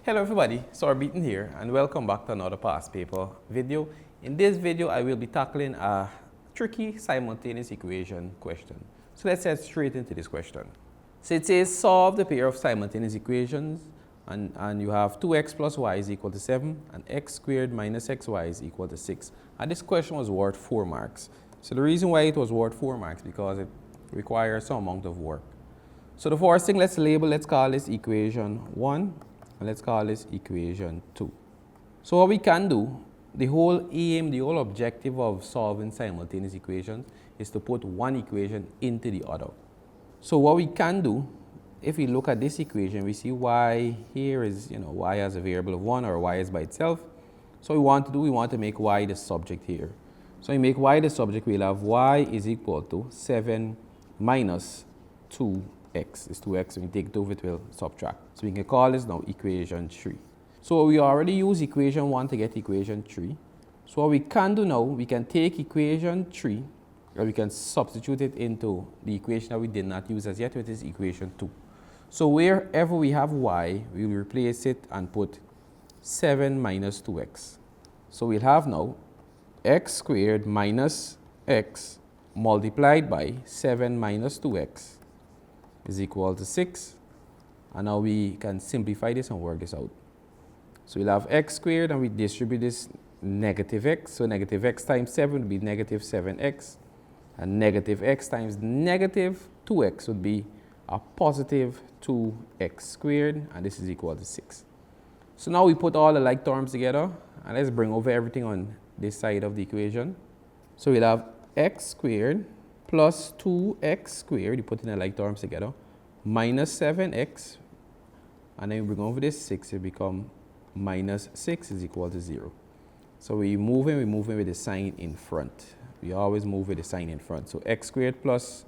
Hello everybody, Beaton here and welcome back to another past paper video. In this video I will be tackling a tricky simultaneous equation question. So let's head straight into this question. So it says solve the pair of simultaneous equations and you have 2x plus y is equal to 7 and x squared minus xy is equal to 6. And this question was worth 4 marks. So the reason why it was worth 4 marks because it requires some amount of work. So the first thing let's call this equation 1. And let's call this equation 2. So what we can do, the whole aim, the whole objective of solving simultaneous equations is to put one equation into the other. So what we can do, if we look at this equation, we see y here is, y has a variable of 1 or y is by itself. So we want to make y the subject here. So we make y the subject, we'll have y is equal to 7 minus 2x. It's 2x, when we take it over it will subtract. So we can call this now equation 3. So we already use equation 1 to get equation 3. So what we can do now, we can take equation 3 and we can substitute it into the equation that we did not use as yet, which is equation 2. So wherever we have y, we will replace it and put 7 minus 2x. So we'll have now x squared minus x multiplied by 7 minus 2x is equal to 6. And now we can simplify this and work this out. So we'll have x squared and we distribute this negative x. So negative x times 7 would be negative 7x. And negative x times negative 2x would be a positive 2x squared. And this is equal to 6. So now we put all the like terms together. And let's bring over everything on this side of the equation. So we'll have x squared plus 2x squared, you put in the like terms together, minus 7x, and then we bring over this 6, it becomes minus 6 is equal to 0. So we move with the sign in front. We always move with the sign in front. So x squared plus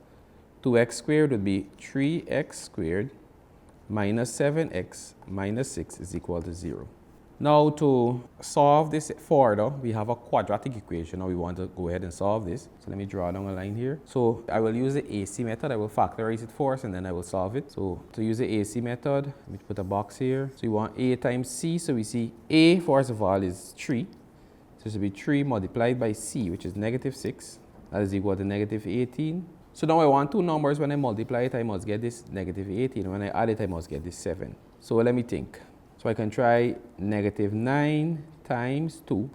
2x squared would be 3x squared minus 7x minus 6 is equal to 0. Now to solve this further, we have a quadratic equation. Now we want to go ahead and solve this. So let me draw down a line here. So I will use the AC method. I will factorize it first and then I will solve it. So to use the AC method, let me put a box here. So we want a times c. So we see a, first of all, is 3. So this will be 3 multiplied by c, which is negative 6. That is equal to negative 18. So now I want two numbers. When I multiply it, I must get this negative 18. When I add it, I must get this 7. So let me think. So I can try negative 9 times 2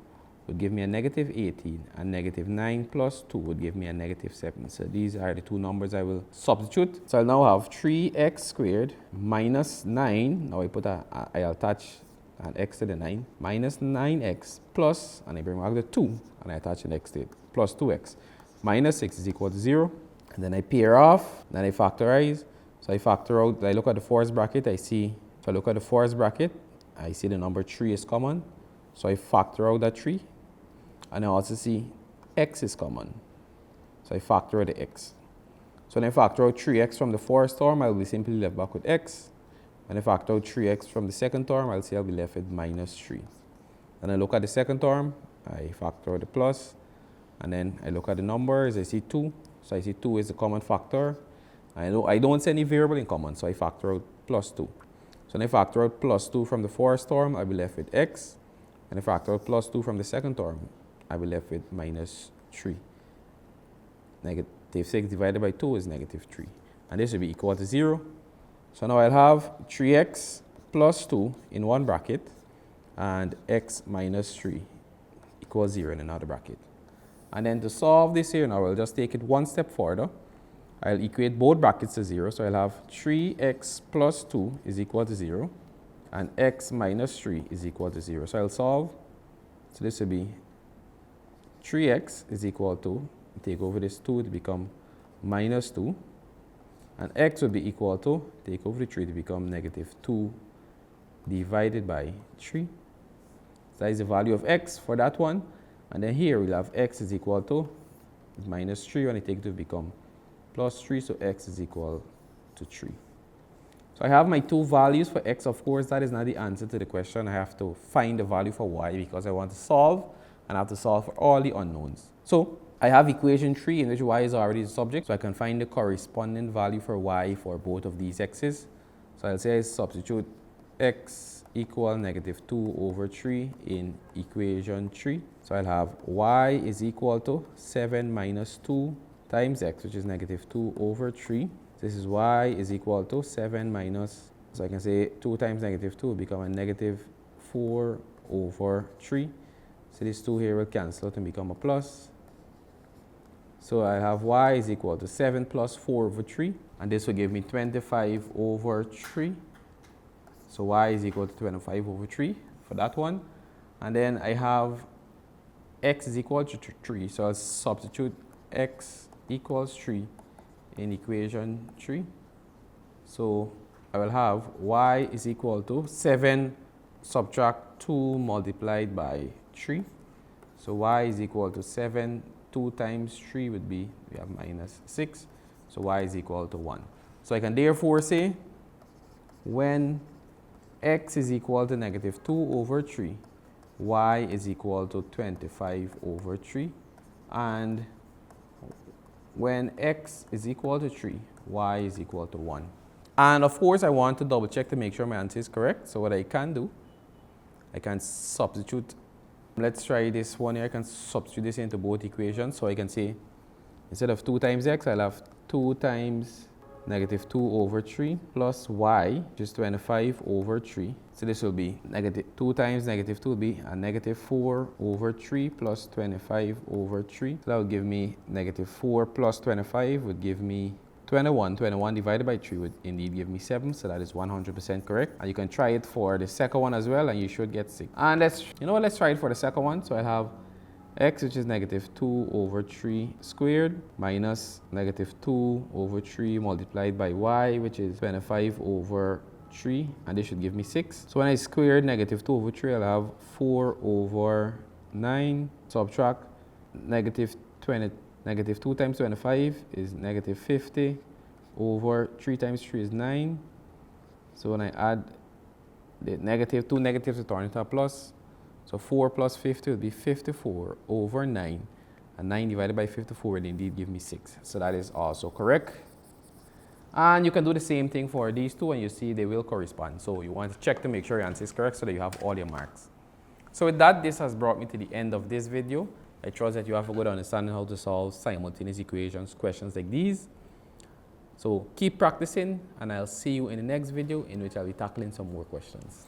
would give me a negative 18, and negative 9 plus 2 would give me a negative 7. So these are the two numbers I will substitute. So I'll now have 3x squared minus 9. Now I'll attach an x to the 9, minus 9x plus, and I bring back the 2, and I attach an x to it, plus 2x. Minus 6 is equal to 0. And then I pair off, then I factorize. So I factor out, I look at the first bracket, if I look at the first bracket, I see the number 3 is common. So I factor out that 3. And I also see x is common. So I factor out the x. So when I factor out 3x from the first term, I'll be simply left back with x. When I factor out 3x from the second term, I'll be left with minus 3. Then I look at the second term, I factor out the plus. And then I look at the numbers, I see 2. So I see 2 is the common factor. I don't see any variable in common, so I factor out plus 2. So when I factor out plus 2 from the first term, I'll be left with x. And if I factor out plus 2 from the second term, I'll be left with minus 3. Negative 6 divided by 2 is negative 3. And this will be equal to 0. So now I'll have 3x plus 2 in one bracket and x minus 3 equals 0 in another bracket. And then to solve this here now, I'll just take it one step further. I'll equate both brackets to 0. So I'll have 3x plus 2 is equal to 0. And x minus 3 is equal to 0. So I'll solve. So this will be 3x is equal to, take over this 2 to become minus 2. And x will be equal to, take over the 3 to become negative 2 divided by 3. So that is the value of x for that one. And then here we'll have x is equal to minus 3. When I take it to become plus 3, so x is equal to 3. So I have my two values for x. Of course, that is not the answer to the question. I have to find the value for y because I want to solve, and I have to solve for all the unknowns. So I have equation 3 in which y is already the subject, so I can find the corresponding value for y for both of these x's. So I'll say I substitute x equal negative 2 over 3 in equation 3. So I'll have y is equal to 7 minus 2 times x, which is negative 2 over 3. This is y is equal to 7 minus, so I can say 2 times negative 2 will become a negative 4 over 3. So this 2 here will cancel out and become a plus. So I have y is equal to 7 plus 4 over 3, and this will give me 25 over 3. So y is equal to 25 over 3 for that one. And then I have x is equal to 3, so I'll substitute x equals 3 in equation 3. So I will have y is equal to 7 subtract 2 multiplied by 3. So y is equal to 7, 2 times 3 would be, we have minus 6. So y is equal to 1. So I can therefore say when x is equal to negative 2 over 3, y is equal to 25 over 3. And when x is equal to 3, y is equal to 1. And of course, I want to double check to make sure my answer is correct. So what I can do, I can substitute. Let's try this one here. I can substitute this into both equations. So I can say, instead of 2 times x, I'll have 2 times negative 2 over 3 plus y, which is 25 over 3. So this will be negative 2 times negative 2 will be a negative 4 over 3 plus 25 over 3. So that would give me negative 4 plus 25 would give me 21. 21 divided by 3 would indeed give me 7. So that is 100% correct. And you can try it for the second one as well, and you should get 6. And let's try it for the second one. So I have x, which is negative 2 over 3 squared, minus negative 2 over 3 multiplied by y, which is 25 over 3, and this should give me 6. So when I square negative 2 over 3, I'll have 4 over 9, subtract negative 20, negative 2 times 25 is negative 50 over 3 times 3 is 9. So when I add the negative, 2 negatives to turn into a plus. So 4 plus 50 would be 54 over 9. And 9 divided by 54 will indeed give me 6. So that is also correct. And you can do the same thing for these two, and you see they will correspond. So you want to check to make sure your answer is correct so that you have all your marks. So with that, this has brought me to the end of this video. I trust that you have a good understanding how to solve simultaneous equations, questions like these. So keep practicing, and I'll see you in the next video in which I'll be tackling some more questions.